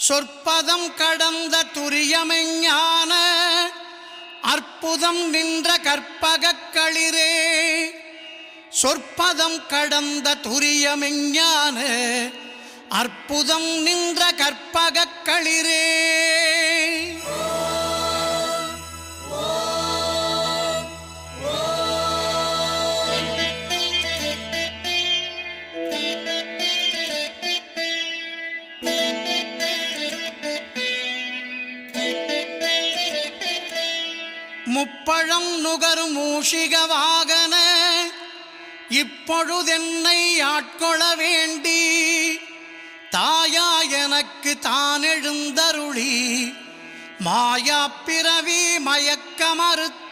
சொற்பதம் கடந்த துரியமெஞ்ஞான அற்புதம் நின்ற கற்பகக் களிரே. சொற்பதம் கடந்த துரியமெஞ்ஞான அற்புதம் நின்ற கற்பகக் களிரே. முப்பழம் நுகர் மூஷிக வாகன இப்பொழுதென்னை ஆட்கொள்ள வேண்டி தாயா எனக்கு தான் எழுந்தருளி மாயா பிறவி மயக்க மறுத்த